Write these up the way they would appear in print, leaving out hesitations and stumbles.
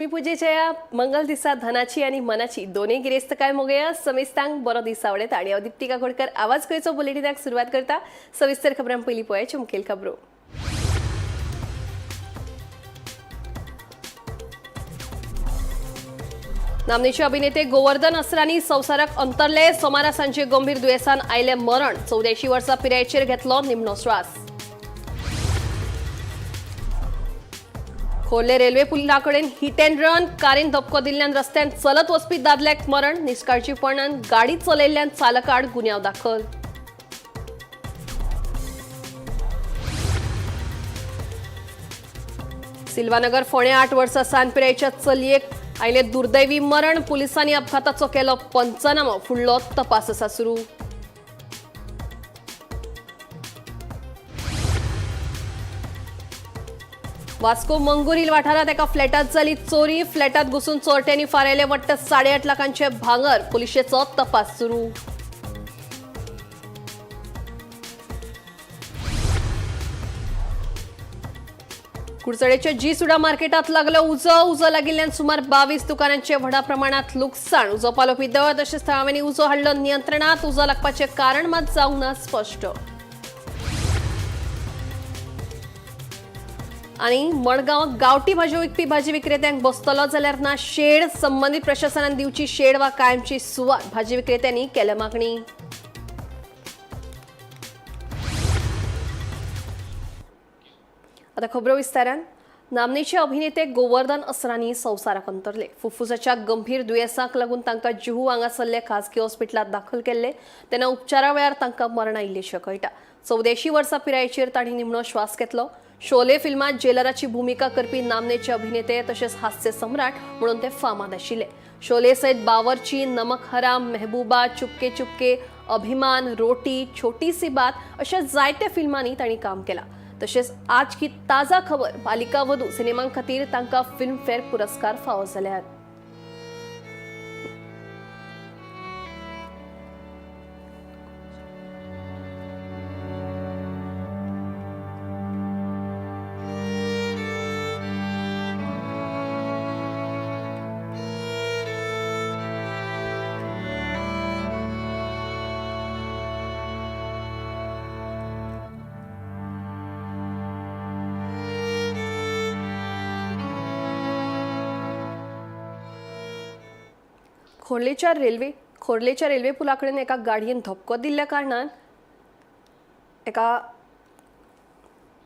लक्ष्मीपूजेच्या या मंगल दिसा धनाची आणि मनाची दोन्ही गिरेस्त काय मोगया समेस्तांक बरो दिस आवडेत आणि दीप्ती काकोडकर आवाज कयचो बुलेटिनाक सुरुवात करता सविस्तर खबरां पयली पळय मुखेल खबरो। नामनेचे अभिनेते गोवर्धन असरानी संवसाराक अंतरले सोमारा सांजे गंभीर दुयेसान आयले मरण 84 वर्सां पिरायेचेर घेतलो निमणो श्वास। खोर्ले रेल्वे पुलाकडेन हिट अँड रन कारीन धपको दिल्ल्यान रस्त्यान चलत वचपी दादल्याक मरण निष्काळजीपणान गाडी चलयल्ल्यान चालकाड गुन्यांव दाखल। सिल्वानगर फोंड्या 8 वर्सां सान पिरायेच्या चलयेक आयले दुर्दैवी मरण पुलिसांनी अपघाताचो केलो पंचनामो फुडलो तपास आसा सुरू। वास्को मंगुरील वाठारात एका फ्लॅटात जाली चोरी फ्लॅटात घुसून चोरट्यांनी फारायले वट्ट 8.5 लाखांचे भांगर पुलिशेचो तपास सुरू। कुडचडेच्या जी सुडा मार्केटात लागलो उजो लागिल्ल्यान सुमार 22 दुकानांचे व्हडा प्रमाणात लुकसाण उजो पालोवपी दळ तशेंच थळाव्यांनी उजो हाडलो नियंत्रणात उजो लागपाचे कारण मात जावंक ना स्पष्ट। आणि मडगांव गावठी भाजयो विकपी भाजी विक्रेत्यांक बसतलो जाल्यार ना शेड संबंधित प्रशासनान दिवची शेड वा कायमची सुवात भाजी विक्रेत्यांनी केल्या मागणी। आता खबरो विस्तारान नामनेचे अभिनेते गोवर्धन असरानी संवसाराक अंतरले फुफ्फुसाच्या गंभीर दुयेंसाक लागून तांकां जुहू हांगासरले खासगी हॉस्पिटलात दाखल केल्ले तेन्ना उपचारा वेळार तांकां मरण आयिल्लेशें कळटा। 84 वर्सां पिरायेचेर तांणी निमणो श्वास घेतलो। शोले फिल्मात जेलराची भूमिका करपी नामनेचे अभिनेते तशेंच हास्य सम्राट म्हणून ते फामाद आशिल्ले। शोले सयत बावर्ची, नमक हराम, महबूबा, चुपके चुपके, अभिमान, रोटी, छोटी सी बात अशा जायत्या फिल्मांनी तांणी काम केलां। तशेंच आज की ताजा खबर बालिका वधू सिनेमां खातीर तांकां फिल्मफेअर पुरस्कार फावो जाल्यात। खोर्लेच्या रेल्वे पुलाकडेन एका गाडयेन धपको दिल्ल्या कारणान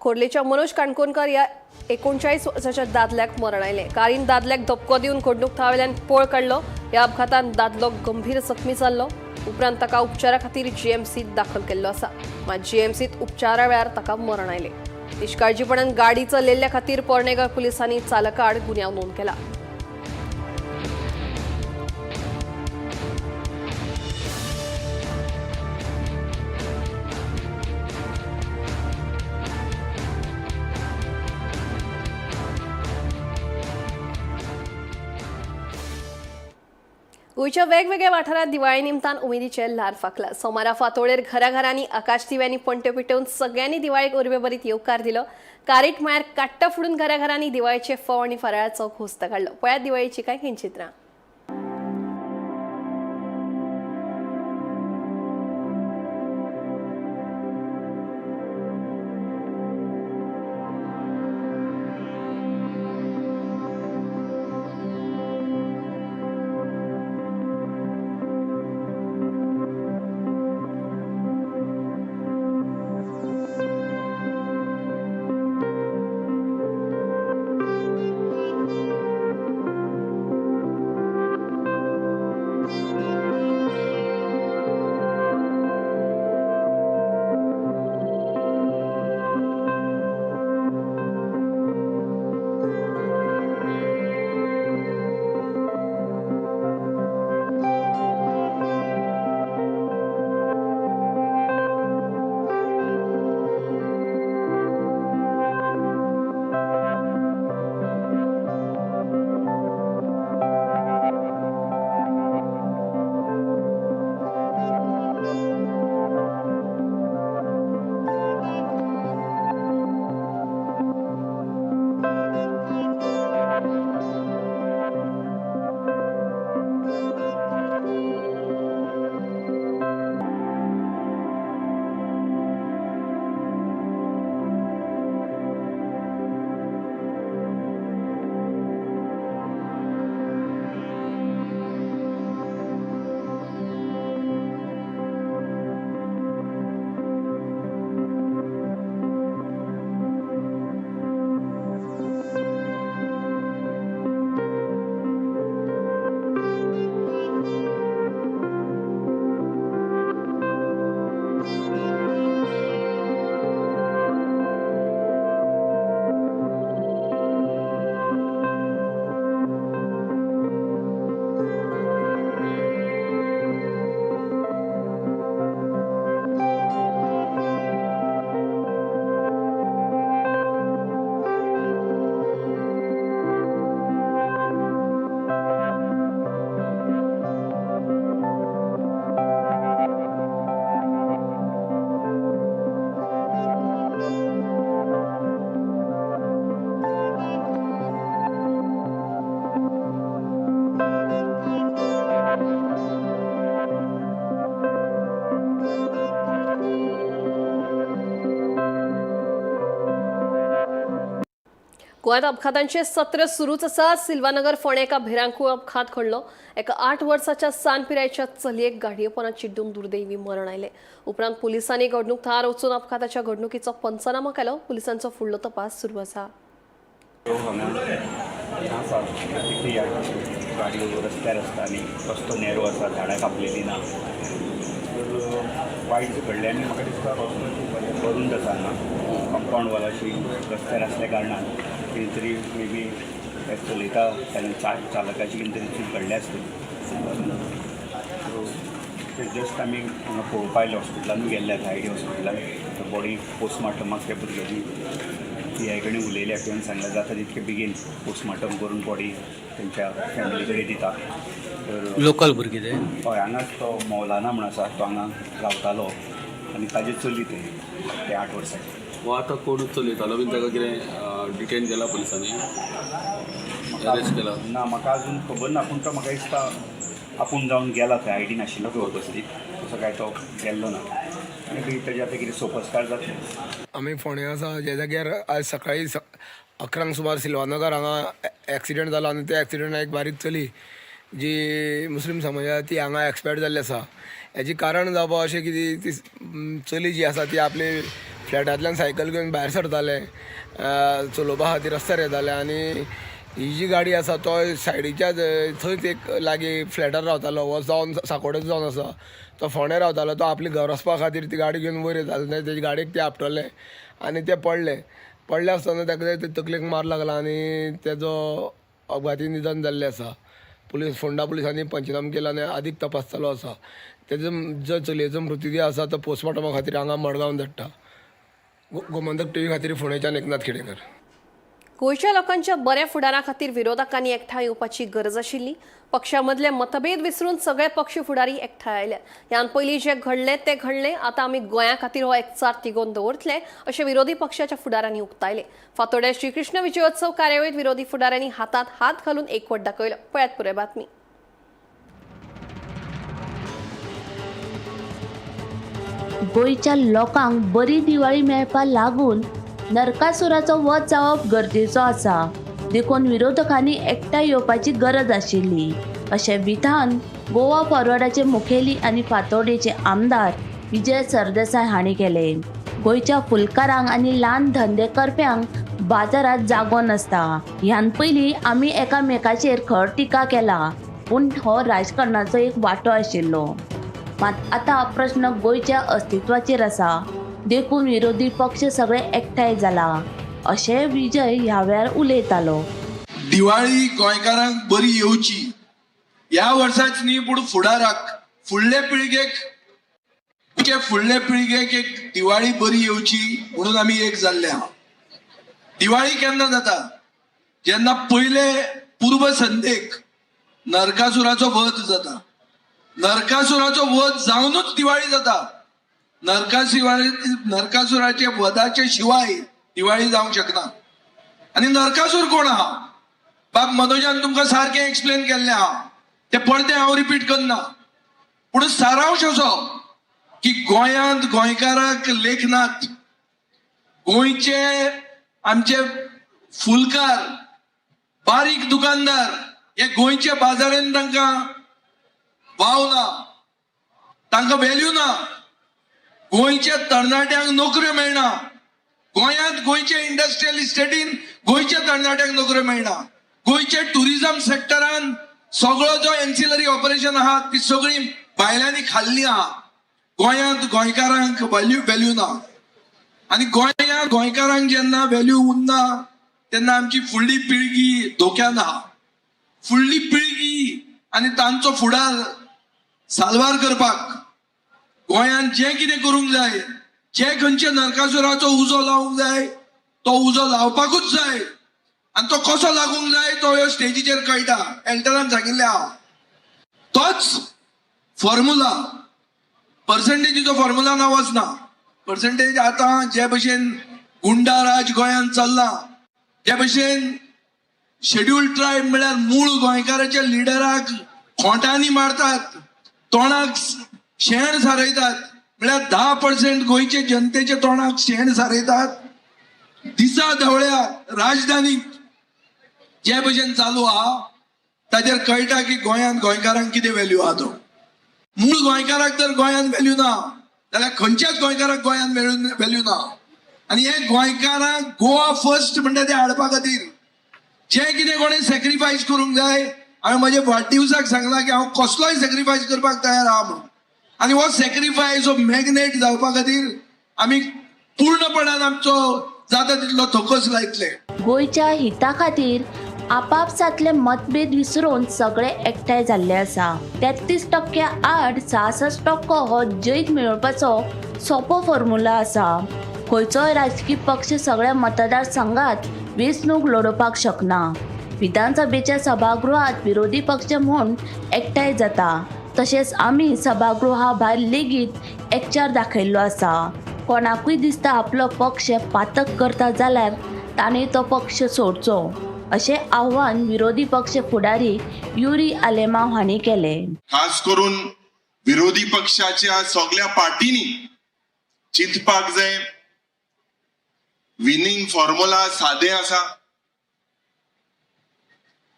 खोर्लेच्या मनोज काणकोणकर या 39 वर्साच्या दादल्याक मरण आयले। कारीन दादल्याक धपको दिवन घडणूक थळावेल्यान पळ काडलो। ह्या अपघातान दादलो गंभीर जखमी जाल्लो उपरांत ताका उपचारा खातीर जीएमसीत दाखल केल्लो आसा मात जीएमसीत उपचारा वेळार ताका मरण आयले। निष्काळजीपणान गाडी चलयल्ल्या खातीर पोरनेगर पुलिसांनी चालकाड गुन्यांव नोंद केला। गोयच्या वेगवेगळ्या वाठारात दिवाळी निमतान उमेदीचे ल्हार फाकला। सोमारा फातोळेर घराघरांनी आकाश दिव्यांनी पणट्यो पेटोवन सगळ्यांनी दिवाळीक उर्बे बरीत येवकार दिलो। कारीट म्हळ्यार काट्टा फुडून घराघरांनी दिवाळीचे फोव आनी फराळाचो घोस्त काडलो। पळयात दिवाळीची कांय खिंचित्रां। गोंयांत अपघातांचे सत्र सुरूच आसा. सिल्वानगर फोंडे एका भिरांकूळ अपघात घडलो. एका 8 वर्साच्या सान पिरायेच्या चलयेक गाडये पोंदां चिड्डून दुर्दैवी मरण आयलें. उपरांत पुलिसांनी घडणूक थळार वचून अपघाताच्या घडणुकीचो पंचनामा केलो. पुलिसांचो फुडलो तपास सुरू आसा. गाडी रस्त्यार आसता आनी रस्तो नेरो आसा, झाडां कापलेलीं ना. वायट घडलें आनी म्हाका दिसता रस्तो बरून आसा हांगा कंपाउंड वॉल अशी रस्त्यार आसल्या कारणान कितें तरी मे बी चलयता तेन्ना चालकाची कितें तरी चूक घडली आसतली. जस्ट आमी हांगा पळोवपा आयले, हॉस्पिटलानूय गेल्ले आयडी हॉस्पिटलान. बॉडी पोस्टमार्टमाक त्या भुरग्याची PI कडेन उलयल्या, तुवें सांगलें जाता तितके बेगीन पोस्टमार्टम करून बॉडी तेंच्या फॅमिली कडेन दिता. तर लोकल भुरगे ते हय, हांगाच तो मौलाना म्हण आसा, तो हांगा रावतालो आनी ताजी चली ते 8 वर्सांची. वो आतां कोण चलयतालो बीन ताका कितें डिटेन केला पुलिसांनी, अरेस्ट केला? ना, म्हाका अजून खबर ना, पूण तो म्हाका दिसता आपूण जावन गेला थंय. आयडी नाशिल्लो खबर उपस्थित, तसो काय तो गेल्लो ना. आनी तेजे आतां कितें सोपस्कार जातले. आमी फोंड्या आसा जे जाग्यार आज सकाळी 11 सुमार सिल्वानगर हांगा एक्सिडेंट जालो आनी त्या एक्सिडेंटान एक बारीक चली जी मुस्लीम समाजा ती हांगा एक्सपायर्ड जाल्ली आसा. हेजी कारण जावपा अशें की ती चली जी आसा ती आपली फ्लॅटांतल्यान सायकल घेवन भायर सरताले, चलोवपा खातीर रस्त्यार येताले आनी ही जी गाडी आसा तो सायडीच्या थंयच एक लागीं फ्लॅटार रावतालो. हो जावन साकोडेचो जावन आसा, तो फोंड्या रावतालो. तो आपली घर वचपा खातीर ती गाडी घेवन वयर येतालो. तेजे गाडयेक ते आपटले आनी ते पडले आसतना ताका तकलेक मार लागला आनी तेजो अपघाती निधन जाल्लें आसा. फोंडा पुलिसांनी पंचनामा केला आनी अदीक तपास चालू आसा. तेजो जो चलयेचो मृतदेह आसा तो पोस्टमार्टमा खातीर हांगा मडगांव धाडटा. गोमंतक TV खातीर फोंडेच्यान एकनाथ खेडेकर. गोंयच्या लोकांच्या बऱ्या फुडारा खातीर विरोधकांनी एकठांय येवपाची गरज आशिल्ली. पक्षामदले मतभेद विसरून सगळे पक्ष फुडारी एकठांय आयले. ह्यान पयलीं जे घडलें तें घडलें. आतां आमी गोंया खातीर हो एकचार तिगोवन दवरतले अशें विरोधी पक्षाच्या फुडाऱ्यांनी उक्तायलें. फातोड्या श्रीकृष्ण विजयोत्सव कार्यावळीत विरोधी फुडाऱ्यांनी हातांत हात घालून एकवट दाखयलो. पळयात पुराय बातमी. गोंयच्या लोकांक बरी दिवाळी मेळपा लागून नरकासुराचो वध जावप गरजेचो आसा. देखून विरोधकांनी एकठांय येवपाची गरज आशिल्ली अशें विधान गोवा फॉरवर्डाचे मुखेली आनी फातोडेचे आमदार विजय सरदेसाय हांणी केलें. गोंयच्या फुलकारांक आनी ल्हान धंदेकरप्यांक बाजारात जागो नासता. ह्यान पयलीं आमी एकामेकाचेर खर टिका केला, पूण हो राजकारणाचो एक वांटो आशिल्लो. मात आतां प्रश्न गोंयच्या अस्तित्वाचेर आसा. देखून विरोधी पक्ष सगळे एकठांय जाला अशें विजय ह्या वेळार उलयतालो. दिवाळी गोंयकारांक बरी येवची ह्या वर्साच न्ही, पूण फुडाराक फुडले पिळगेक एक दिवाळी बरी येवची म्हणून आमी एक जाल्ले आहा. दिवाळी केन्ना जाता? जेन्ना पयले पूर्व संध्येक नरकासुराचो वध जाता. नरकासुराचो वध जावनूच दिवाळी जाता. नरकासुराचे वधाचे शिवाय दिवाळी जावंक शकना. आनी नरकासूर कोण आहा? बाब मनोजान तुमकां सारकें एक्सप्लेन केल्लें आहा, ते पडते हांव रिपीट करना. पूण सारांश असो की गोंयांत गोंयकाराक लेखनात गोंयचे आमचे फुलकार बारीक दुकानदार हे गोंयच्या बाजारांत तांकां वाव ना, तांकां व्हॅल्यू ना. गोंयच्या तरणाट्यांक नोकऱ्यो मेळना. गोंयांत गोंयच्या इंडस्ट्रियल इस्टेटीन गोंयच्या तरणाट्यांक नोकऱ्यो मेळना. गोंयच्या टुरिझम सेक्टरान सगळो जो एन्सिलरी ऑपरेशन आहा ती सगळी भायल्यांनी खाल्ली आहा. गोंयांत गोंयकारांक व्हॅल्यू ना. आनी गोंयांत गोंयकारांक जेन्ना व्हॅल्यू उरना तेन्ना आमची फुडली पिळगी धोक्यान आहा. फुडली पिळगी आनी तांचो फुडार साल्वार करपाक गोंयांत जें कितें करूंक जाय, जे खंयचे नरकासुराचो उजो लावंक जाय तो उजो लावपाकूच जाय. आनी तो कसो लागूंक जाय तो ह्यो स्टेजीचेर कळटा. एल्टरान सांगिल्लें आहा तोच फॉर्म्युला. पर्संटेजीचो फॉर्म्युला ना वचना. पर्संटेज आतां जे भशेन गुंडा राज गोंयांत चल्ला, जे भशेन शेड्यूल ट्रायब म्हळ्यार मूळ गोंयकाराच्या लिडराक खोंटांनी मारतात, तोंडाक शेण सारयतात, म्हळ्यार 10% गोंयचे जनतेच्या तोंडाक शेण सारयतात. दिसा ढवळ्या राजधानीत जे भशेन चालू आहा ताजेर कळटा की गोंयांत गोंयकारांक कितें व्हॅल्यू आहा तो. मूळ गोंयकाराक जर गोंयांत व्हॅल्यू ना जाल्यार खंयच्याच गोंयकाराक गोंयांत व्हॅल्यू ना. आनी हे गोंयकारांक गोवा फर्स्ट म्हणटा ते हाडपा खातीर जे कितें कोणें सॅक्रिफायस करूंक जाय, हांवें म्हज्या वाडदिवसाक सांगलां की हांव कसलोय सॅक्रिफायस करपाक तयार आहा म्हणून. आनी हो सॅक्रिफायस हो मॅग्नेट जावपा खातीर आमी पूर्णपणान आमचो जाता तितलो थोकस लायतले. गोंयच्या हिता खातीर आपापसातले मतभेद विसरून सगळे एकठांय जाल्ले आसा. 33% आड 66% हो जैत मेळोवपाचो सोपो फॉर्म्युला आसा. खंयचोय राजकीय पक्ष सगळ्या मतदारसंघात वेंचणूक लडोवपाक शकना. विधानसभेच्या सभागृहात विरोधी पक्ष म्हूण एकठांय जाता. तशेंच आमी सभागृहा भायर लेगीत एकचार दाखयल्लो आसा. कोणाकूय दिसता आपलो पक्ष पातक करता जाल्यार ताणें तो पक्ष सोडचो अशें आव्हान विरोधी पक्ष फुडारी युरी आलेमाव हांणी केलें. खास करून विरोधी पक्षाच्या सगळ्या पार्टींनी चिंतपाक जाय. विनिंग फॉर्म्युला सादें आसा.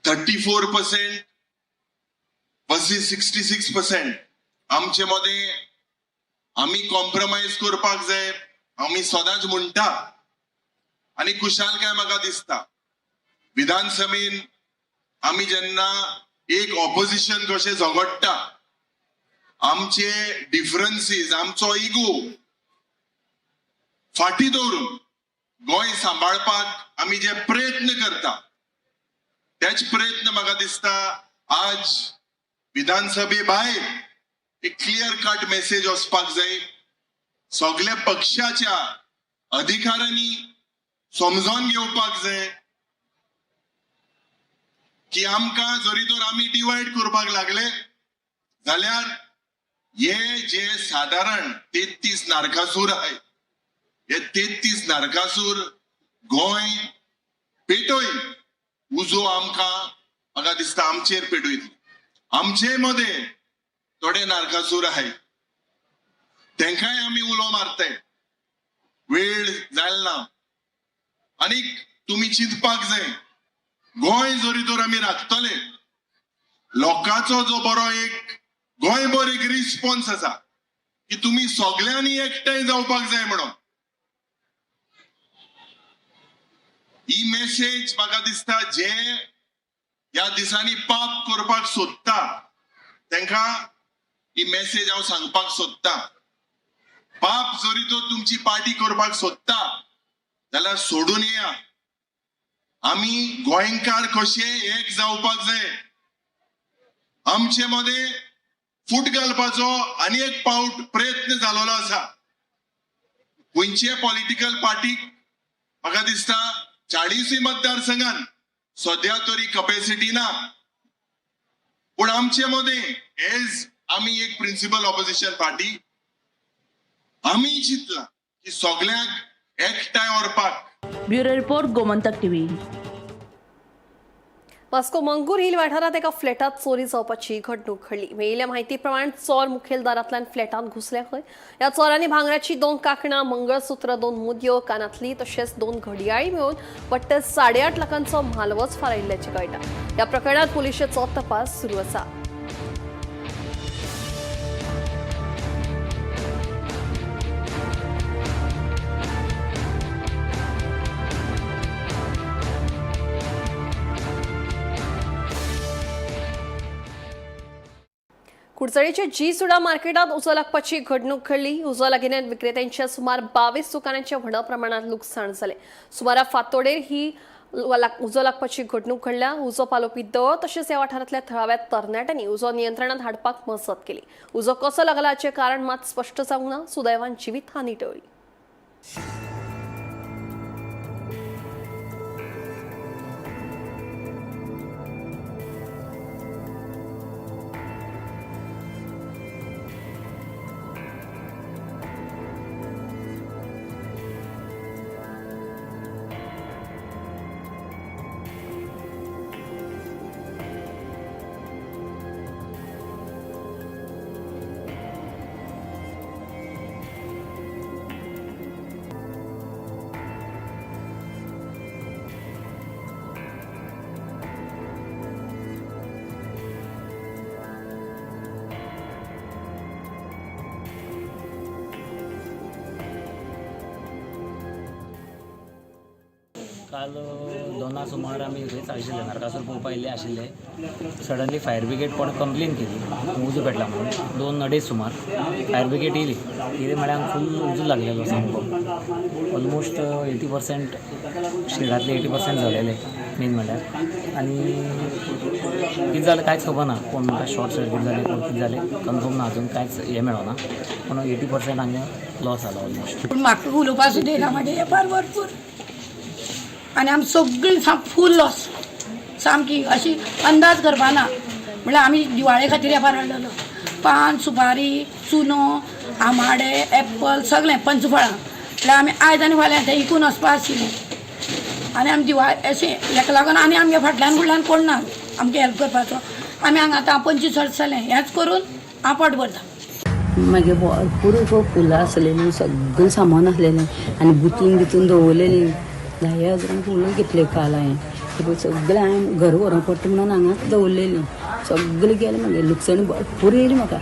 34% वर्सेस 66%. आमचे मदें आमी कॉम्प्रोमाइज करपाक जाय आमी सदांच म्हणटा. आनी खुशालकाय म्हाका दिसता विधानसभेन आमी जेन्ना एक ऑपोजिशन कशें झगडटा, आमचे डिफरन्सीस आमचो इगो फाटी दवरून गोंय सांबाळपाक आमी जे प्रयत्न करता तेच प्रयत्न म्हाका दिसता आज विधानसभे भायर एक क्लियर कट मेसेज वचपाक जाय. सगळ्या पक्षाच्या अधिकाऱ्यांनी समजून घेवपाक जाय की आमकां जरी तर आमी डिवायड करपाक लागले जाल्यार हे जे साधारण 33 नारकासूर आहाय, हे 33 नारकासूर गोंय पेटोयन उजो आमकां म्हाका दिसता आमचेर पेटयतली. आमचे मदें थोडे नारकासूर आहाय तेंकाय आमी उलो मारताय. वेळ जाल ना. आनीक तुमी चिंतपाक जाय गोंय जरी तर आमी राखतले लोकांचो जो बरो एक गोंयभर एक रिस्पॉन्स आसा की तुमी सगळ्यांनी एकठांय जावपाक जाय म्हणून. ही मेसेज म्हाका दिसता जे ह्या दिसांनी पाप करपाक सोदता तेंकां ही मेसेज हांव सांगपाक सोदता. पाप जरी तो तुमची पार्टी करपाक सोदता जाल्यार सोडून येया. आमी गोंयकार कशे एक जावपाक जाय. आमचे मदें फूट घालपाचो आनी एक पावट प्रयत्न जालोलो आसा. गोंयचे पॉलिटिकल पार्टीक म्हाका दिसता 40 मतदारसंघान सद्या तरी कॅपॅसिटी ना. पूण आमचे मदें एज आमी एक प्रिन्सिपल ऑपोजिशन पार्टी आमी चिंतला की सगळ्यांक एकठांय व्हरपाक. Bureau report Gomantak TV. Vasco मंगूर हिल वाठारात एका फ्लॅटात चोरी जावपाची घडणूक घडली. मेळिल्ल्या माहिती प्रमाण चोर मुखेल दारांतल्यान फ्लॅटांत घुसले खंय. ह्या चोरांनी भांगराची 2 कांकणां, मंगळसूत्र, 2 मुदयो, कानातली तशेंच 2 घडयाळी मेळून पट्टे 8.5 लाखांचो म्हालवच फारायिल्ल्याचें कळटा. ह्या प्रकरणात पुलिशेचो तपास सुरू आसा. कुडचडीच्या जी सुडा मार्केटात उजो लागपाची घडणूक घडली. उजो लागिल्ल्यान विक्रेत्यांच्या सुमार 22 दुकानांचे व्हड प्रमाणात लुकसाण जाले. सुमारा फातोडेर ही उजो लागपाची घडणूक घडल्या. उजो पालोवपी दळ तशेंच ह्या वाठारांतल्या थळाव्या तरणाट्यांनी उजो नियंत्रणात हाडपाक मजत केली. उजो कसो लागला हाचें कारण मात स्पश्ट जावंक ना. सुदैवान जिवीतहानी टळ्ळी. काल 2 सुमार आमी थंयच आशिल्ले नरकासूर पळोवपा येयल्ले आशिल्ले. सडनली फायर ब्रिगेड कोण कंप्लेन केली उजो पेटला म्हणून 2 सुमार फायर ब्रिगेड येयली. कितें म्हळ्यार हांगा फुल उजो लागलेलो सामको ऑलमोस्ट 80% शेडांतले 80% जळलेले मेन म्हळ्यार. आनी कितें जालें कांयच खबर ना, कोण म्हणटा शॉर्ट सर्कीट जालें कोण कितें जालें कन्फर्म ना, अजून कांयच हें मेळना. पूण 80% हांगा लॉस जाला ऑलमोस्ट. पूण म्हाका उलोवपा सुद्दां येना म्हाजे वेपार भरपूर आनी आमी सगळीं फूल लॉस सामकी अशी अंदाज करपा ना. म्हळ्यार आमी दिवाळे खातीर वेपार हाडलेलो पान सुपारी चुनो आमाडे एप्पल सगळें पंचफळां म्हळ्यार आमी आयज आनी फाल्यां तें विकून वचपा आशिल्लीं. आनी आमी दिवाळे अशें हेका लागून आनी आमगे फाटल्यान फुडल्यान कोण ना आमकां हेल्प करपाचो. आमी हांगा आतां 25 वर्स जालें हेंच करून हांव पोट भरता. मागीर भरपूर फुलां आसलेलीं सगळें सामान आसलेलें आनी गुंतून दवरलेलीं 10,000 फुलां घेतले काल हांवें. सगळें हांवें घर व्हरोंक पडटा म्हणून हांगाच दवरलेलीं सगळें गेलें. मागीर लुकसाण भरपूर येयली म्हाका.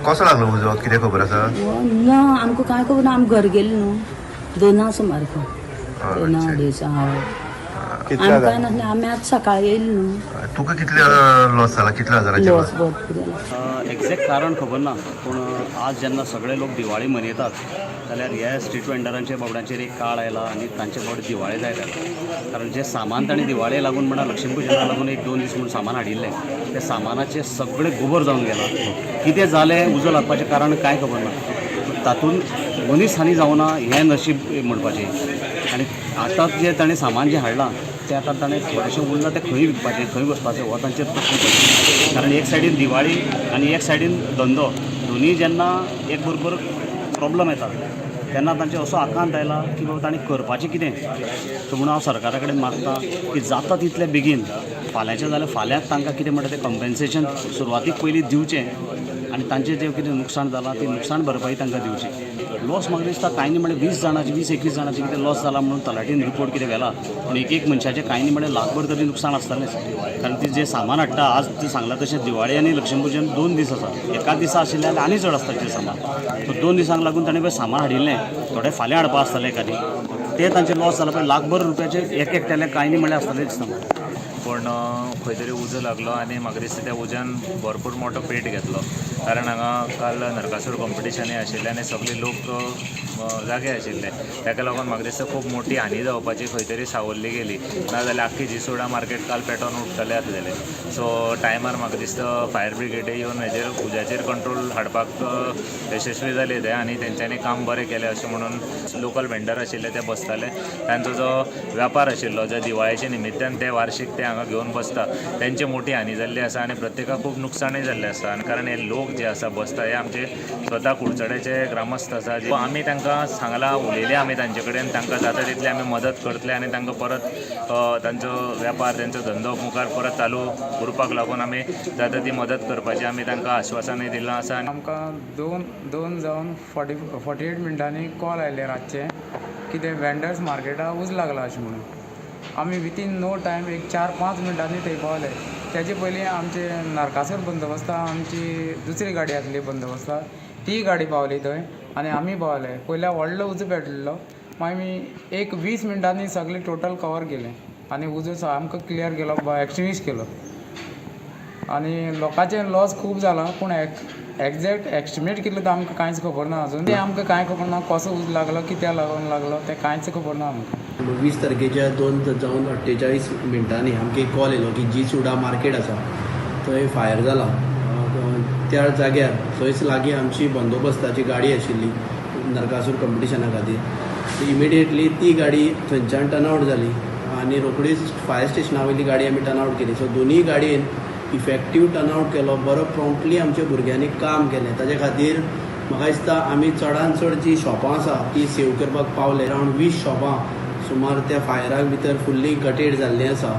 कसो लागलो उजो कितें खबर आसा? ना आमकां कांय खबर ना. आमी घर गेले न्हू 2 सुमार 2 अडेज आमकां कांय नासलें. आमी आतां सकाळीं येयली न्हू. तुका कितले लॉस जाला? कितल्या हजाराचें लॉस भरपूर जाला. एक्झॅक्ट कारण खबर ना, पूण आज जेन्ना सगळे लोक दिवाळी मनयतात जाल्यार ह्या स्ट्रीट वेंडरांच्या बाबड्यांचेर एक काळ आयला आनी तांचे बाबडे दिवाळे जायत आयला. कारण जे सामान ताणें दिवाळे लागून म्हणा लक्ष्मी पुजनाक लागून 1-2 दीस म्हणून सामान हाडिल्लें ते सामानाचे सगळे गोबर जावन गेला. कितें जालें उजो लागपाचें कारण कांय खबर ना. तातूंत मनीस हानी जावना हें नशीब म्हणपाचें. आनी आतां जे ताणें सामान जें हाडलां तें आतां ताणें थोडेंशें उरलां तें खंय विकपाचें खंय वचपाचें हो तांचेर प्रश्न पडटा. कारण एक सायडीन दिवाळी आनी एक सायडीन धंदो दोनीय जेन्ना एक बरोबर प्रॉब्लम येता तेन्ना तांचें असो आकांत आयला की बाबा तांणी करपाचें कितें. सो म्हणून हांव सरकारा कडेन मागतां की जाता तितले बेगीन फाल्यांचें जाल्यार फाल्यांच तांकां कितें म्हणटा तें कम्पेन्सेशन सुरवातीक पयलीं दिवचें आनी तांचें जें कितें नुकसाण जालां ती नुकसाण भरपाई तांकां दिवची. लॉस म्हाका दिसता कांय न्ही म्हणल्यार 20 जाणांची 20-21 जाणांची कितें लॉस जाला म्हणून तलाटीन रिपोर्ट कितें व्हेला. पूण एक मनशाचें कांय न्ही म्हणल्यार लाखभर तरी नुकसाण आसतलेंच. कारण ती जें सामान हाडटा आज ती सांगलां तशें दिवाळी आनी लक्ष्मीपुजन 2 दीस आसा. एका दिसा आशिल्लें जाल्यार आनी चड आसता तें सामान. सो 2 दिसांक लागून ताणें पळय सामान हाडिल्लें थोडें फाल्यां हाडपा आसतलें एखादी तें तांचें लॉस जालां पळय लाखभर रुपयाचें एक एकट्यालें कांय न्ही म्हणल्यार आसतलें दिसता म्हाका. पण खंय तरी उजो लागलो आनी म्हाका दिसता त्या उज्यान भरपूर मोठो पेट घेतलो. कारण हांगा काल नरकासूर कॉम्पिटिशनूय आशिल्लें आनी सगळे लोक जागे आशिल्ले. ताका लागून म्हाका दिसता खूब मोठी हानी जावपाची खंय तरी सावरली गेली. नाजाल्यार आख्खी जिसोडा मार्केट काल पेटोवन उठतलें आसलेलें. सो टायमार म्हाका दिसता फायर ब्रिगेडे येवन हेजेर उज्याचेर कंट्रोल हाडपाक यशस्वी जाले ते आनी तेंच्यांनी काम बरें केलें अशें म्हणून लोकल वेंडर आशिल्ले ते बसताले. तांचो जो व्यापार आशिल्लो जो दिवाळेच्या निमित्तान ते वार्षिक ते हांगा घेवन बसता तेंची मोठी हानी जाल्ली आसा आनी प्रत्येकाक खूब नुकसाणय जाल्लें आसा. आनी कारण हे लोक जे आसा बसता हे आमचे स्वता कुडचड्याचे ग्रामस्थ आसा. आमी तांकां सांगलां उलयले आमी तांचे कडेन तांकां जाता तितले आमी मदत करतले आनी तांकां परत तांचो वेपार तेंचो धंदो मुखार परत चालू करपाक लागून आमी जाता ती मदत करपाची आमी तांकां आश्वासनय दिलां आसा. आमकां दोन जावन 48 मिनटांनी कॉल आयले रातचे कितें वेंडर्स मार्केटाक उज लागला अशें म्हणून. आमी विथीन नो टायम एक 4-5 मिनटांनी थंय पावले. तेजे पयलीं आमचे नरकासूर बंदोबस्ता आमची दुसरी गाडी आसली बंदोबस्ताक ती गाडी पावली थंय आनी आमी पावले. पयल्या व्हडलो उजो पेटलेलो मागीर आमी एक 20 मिनटांनी सगळें टोटल कवर केलें आनी उजो सामको क्लियर केलो एक्सटिंग्विश केलो. आनी लोकांचें लॉस खूब जालां पूण एक्झॅक्ट एस्टिमेट केलो तो आमकां कांयच खबर ना अजून. ते आमकां कांय खबर ना कसो उज लागलो कित्याक लागून लागलो तें कांयच खबर ना आमकां. 20 तारखेच्या 2 जावन 48 मिनटांनी आमकां एक कॉल येयलो की जिसोडा मार्केट आसा थंय फायर जाला. त्या जाग्यार थंयच लागीं आमची बंदोबस्ताची गाडी आशिल्ली नरकासूर कॉम्पिटिशना खातीर. इमिडिएटली ती गाडी थंयच्यान टर्नआवट जाली आनी रोखडीच फायर स्टेशना वयली गाडी आमी टर्नआवट केली. सो दोनूय गाडयेन इफेक्टीव टर्नआवट केलो. बरो प्रॉम्प्टली आमच्या भुरग्यांनी काम केलें. ताचे खातीर म्हाका दिसता आमी चडांत चड जी शॉपां आसा ती सेव करपाक पावले. अरावंड 20 शॉपां सुमार त्या फायराक भितर फुल्ली गटेड जाल्लीं आसा.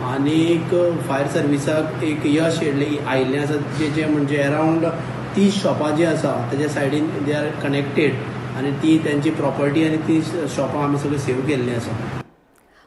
आनीक फायर सर्विसाक एक यश आयिल्लें आसा जें म्हणजे अरावंड 30 शॉपां जीं आसा तेज्या सायडीन दे आर कनेक्टेड आनी ती तेंची प्रॉपर्टी आनी ती शॉपां आमी सगळीं सेव केल्लीं आसा.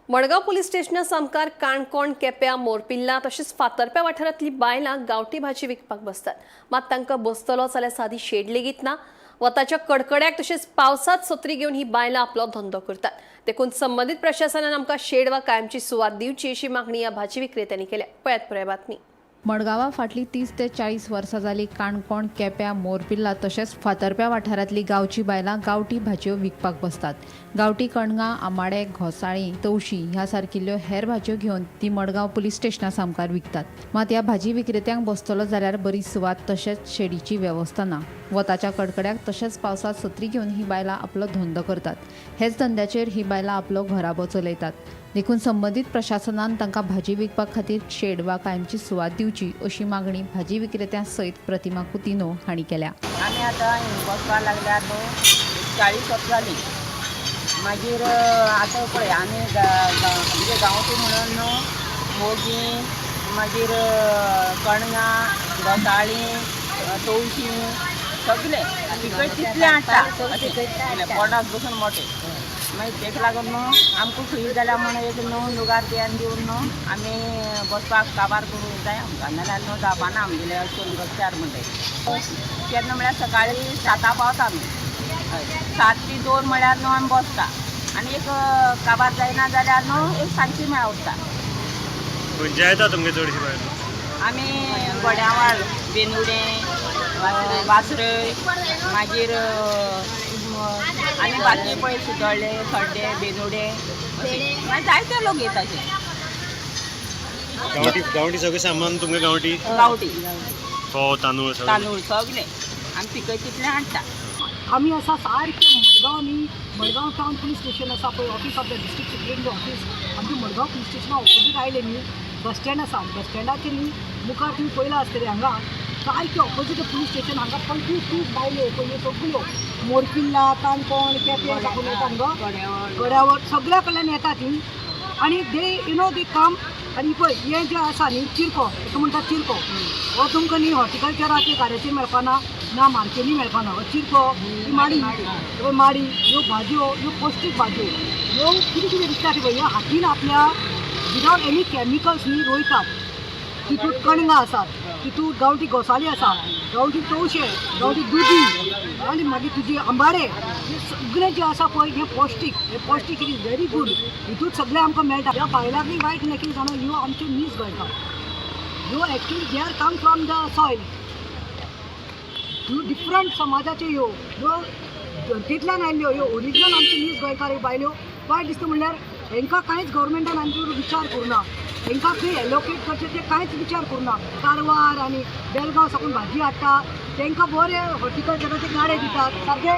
मडगांव पोलीस स्टेशना सामकार काणकोण केप्यां मोरपिल्ला तशेंच फातर्प्या वाठारांतली बायलां गांवठी भाजी विकपाक बसतात. मात तांकां बसतलो जाल्यार सादी शेड लेगीत ना वताच्या कडकड्याक तशेंच पावसात सत्री घेवन ही बायलां आपलो धंदो करतात. देखून संबंधित प्रशासनान आमकां शेड वा कायमची सुवात दिवची अशी मागणी ह्या भाजी विक्रेत्यांनी केल्या. पळयात पुराय बातमी. मडगांवां फाटलीं 30 ते 40 वर्सां जालीं काणकोण, केप्यां, मोरपिल्ला तशेंच फातर्प्या वाठारांतलीं गांवची बायलां गांवठी भाजयो विकपाक बसतात. गांवठी कणगां, आंबाडे, घोसाळीं, तवशीं ह्या सारकिल्ल्यो हेर भाजयो घेवन ती मडगांव पुलीस स्टेशना सामकार विकतात. मात ह्या भाजी विक्रेत्यांक बसतलो जाल्यार बरी सुवात तशेंच शेडीची वेवस्था ना. वताच्या कडकड्याक तशेंच पावसात सत्री घेवन ही बायलां आपलो धंदो करतात. हेच धंद्याचेर ही बायलां आपलो घराबो चलयतात. देखून संबंधित प्रशासनान तांकां भाजी विकपा खातीर शेड वा कायमची सुवात दिवची अशी मागणी भाजी विक्रेत्यां सयत प्रतिमा कुतिनो हांणी केल्या. आमी आतां बसपाक लागल्यात 40 वर्सां जालीं. मागीर आतां पळय आमी आमचे गांवठी म्हणून न्हू मोगी, मागीर कणगां, घोसाळीं, तवशीं सगळे तिकट तितले हाडटा पोटाक बसून मोटे. मागीर तेका लागून न्हू आमकां खंय जाल्यार म्हणून एक नवो लुगार तें दिवन न्हू आमी बसपाक काबार करूंक जाय आमकां. नाल्यार न्हू जावपाना आमगेले अशें रस्त्यार म्हणटाय. केन्ना म्हळ्यार सकाळीं 7 पावता आमी. 7 ते 2 म्हळ्यार न्हू आमी बसता आनी एक काबार जायना जाल्यार न्हू एक सांजची मेळ उरता. खंयचे येता तुमगे चडशी बायलो? आमी गोड्यावाळ, बेनुडे, वासरय, मागीर आनी बाकी पळय सुदोळे, खड्डे, बेनुडे मागीर जायते लोक येता अशे. गांवठी सगळें सामान तुमगे गांवठी? गांवठी तांदूळ सगळे आमी पिकय तितले हाडटा. आमी आसा सारके मडगांव न्ही, मडगांव टावन पुलीस स्टेशन आसा पळय, office of the district superintendent office. आमचे मडगांव पुलीस स्टेशना ऑपोजीट आयले न्ही, बस स्टँड आसा. बस स्टँडाचेर न्ही मुखार तुमी पयला आसतले हांगा सारके ऑपोजीट पुलीस स्टेशन. हांगा 25-30 बायले पळय सगळ्यो मोरपिल्ला, काणकोण, केपें साकून येता हांगा गड्यावळ सगळ्या कडल्यान येता ती. आनी दे काम. आनी पळय हें जें आसा न्ही चिरको, ताका म्हणटा चिरको, हो तुमकां न्ही हॉर्टिकल्चराचे गाड्याचेर मेळपाना ना मार्केनी मेळपाना. हो चिरको, ही माडी, माडी, ह्यो भाजयो, ह्यो पौश्टीक भाजयो, ह्यो कितें कितें दिसता पळय ह्यो हातीन आपल्या विदावट एनी कॅमिकल्स न्ही रोयतात. तितूंत कणगां आसात, तितूंत गांवठी घोसाळी आसा, गांवठी तवशे, गांवठी दुदी आनी मागीर तुजी आंबाडे, हे सगळें जें आसा पळय हें पौश्टीक इट इज व्हेरी गूड. हितूंत सगळें आमकां मेळटा. ह्या बायलांनी वायट नॅकींग जाणो ह्यो आमच्यो नीज गोंयकार. ह्यो actually they are come from the soil. ह्यो डिफरंट समाजाच्यो ह्यो धरतींतल्यान आयल्यो ह्यो ओरिजिनल आमच्यो नीज गोंयकार ह्यो बायल्यो. वायट दिसता म्हणल्यार हांकां कांयच गव्हर्मेंटान आमचे विचार करूना. हांकां खंय एलोकेट करचें तें कांयच विचार करूना. कारवार आनी बेलगांव साकून भाजी हाडटा, तांकां बरे हॉर्टिकल्चराचे गाडे दितात. सारके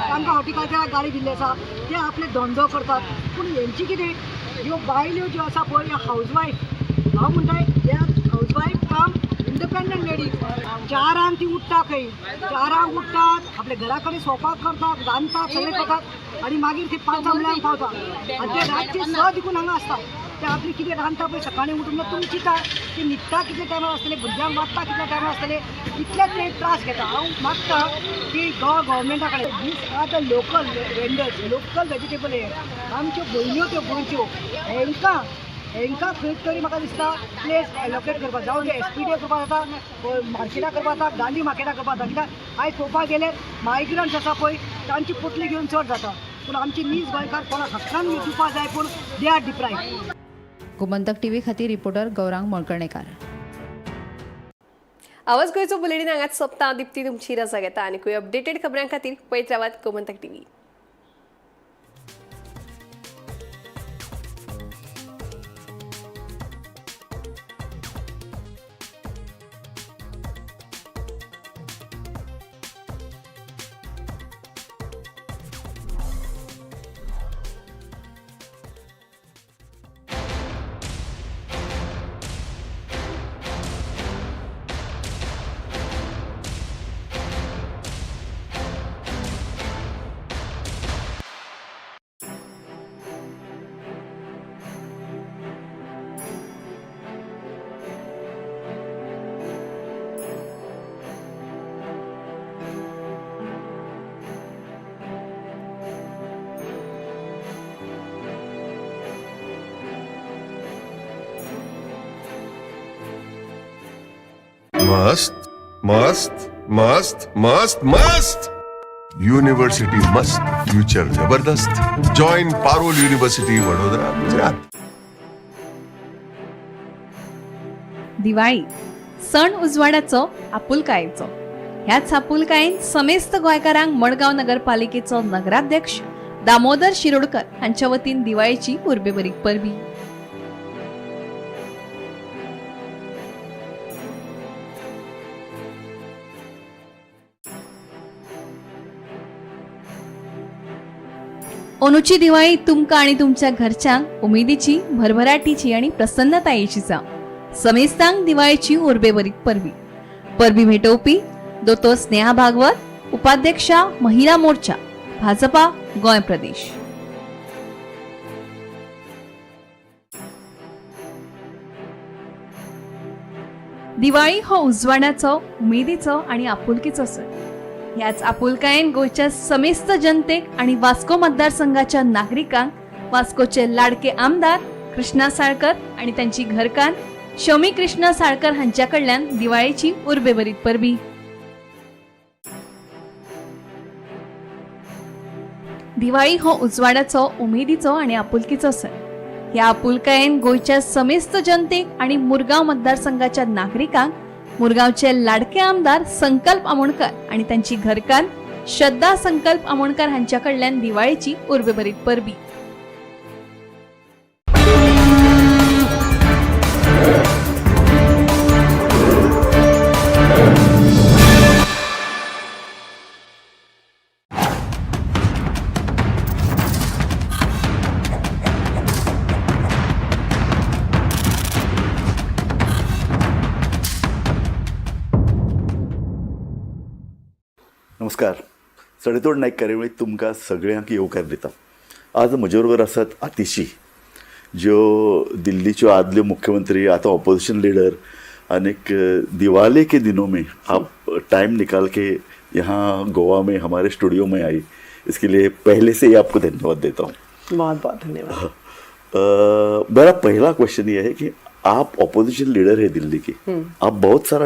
तांकां हॉर्टिकल्चराक गाडी दिल्ली आसा, ते आपले धंदो करतात. पूण हेंची कितें ह्यो बायल्यो ज्यो आसा पळय ह्यो हावजवायफ, हांव म्हणटाय हे हावजवायफ काम इंडिपेंडंट लेडीज. 4 ती उठता खंय 4 उठतात, आपल्या घरा कडेन स्वयंपाक करतात, रांदतात, सगळें करतात आनी मागीर ते 5 म्हळ्यार पावतात. आनी ते रातचे 6 देखून हांगा आसतात. ते आपली कितें रांदता पळय सकाळीं उठून तुमी चिंता ते न्हिदता कितल्या टायमार आसतले, भुरग्यांक वाचता कितल्या टायमार आसतले, इतलेच ते त्रास घेता. हांव मागता की गव्हर्मेंटा कडेन these are the local vendors, local vegetable हे आमच्यो भयण्यो त्यो गोंयच्यो, हांकां खंय तरी म्हाका दिसता प्लेस एलोकेट करपाक जावं ते SPD करपाक जाता, मार्केटां करपाक जाता, गांधी मार्केटां करपाक जाता. कित्याक आयज पळोवपाक गेले मायग्रंट्स आसा पळय तांची पोटली घेवन चड जाता. पूण आमची नीज गोंयकार कोणाक हक्कान दिवपाक जाय पूण दे आर डिप्रायव्ड. गोमंतक टीव्ही खातीर रिपोर्टर गौरांग मळकर्णेकार. आवाज गोंयचो बुलेटिन हांगाच सोंपता. दिप्ती तुमची रजा घेता आनी खंय अपडेटेड खबरां खातीर पळयत रावात गोमंतक टीव्ही. मस्त मस्त मस्त मस्त मस्त युनिवर्सिटी मस्त फ्युचर जबरदस्त जॉईन पारोल युनिव्हर्सिटी वडोदरा गुजरात. दिवाळी सण उजवाडाचो आपुलकायेचो. ह्याच आपुलकायेन समेस्त गोंयकारांक मडगांव नगरपालिकेचो नगराध्यक्ष दामोदर शिरोडकर हांच्या वतीन दिवाळीची उर्बेभरीत परबीं. अंदूची दिवाळी तुमकां आनी तुमच्या घरच्यांक उमेदीची, भरभराटीची आणि प्रसन्नतायेची जावं. समेस्तांक दिवाळीची उर्बेभरीत परबीं. परबीं भेटोवपी दोतोर स्नेहा भागवत, उपाध्यक्षा महिला मोर्चा, भाजपा गोंय प्रदेश. दिवाळी हो उजवाडाचो, उमेदीचो आणि आपुलकीचो सण. ह्याच आपुलकायेन गोंयच्या समेस्त जनतेक आणि वास्को मतदारसंघाच्या नागरिकांक वास्कोचे लाडके आमदार कृष्णा साळकर आणि त्यांची घरकान शमी कृष्णा साळकर हांच्या कडल्यान दिवाळीची उर्बेभरीत परबीं. दिवाळी हो उजवाडाचो, उमेदीचो आणि आपुलकीचो सण. ह्या आपुलकायेन गोंयच्या समेस्त जनतेक आणि मुरगांव मतदारसंघाच्या नागरिकांक मुरगांवचे लाडके आमदार संकल्प आमोणकर आणि त्यांची घरकान श्रद्धा संकल्प आमोणकर हांच्या कडल्यान दिवाळीची उर्बेभरीत परबीं. नमस्कार. सडेतोड नायक कार्यावळीक तुमकां सगळ्यांक येवकार दिता. आज म्हजे बरोबर आसात आतिशी, ज्यो दिल्लीच्यो आदल्यो मुख्यमंत्री, आतां ऑपोजिशन लीडर. आनीक दिवाली के दिनों में आप टाइम निकाल के यहाँ गोवा में हमारे स्टूडियो में आई, इसके लिए पहले से ही आपको धन्यवाद देता हूँ. बहुत बहुत धन्यवाद. मेरा पहला क्वेश्चन ये है कि आप ऑपोजिशन लीडर है दिल्ली की, आप बहुत सारा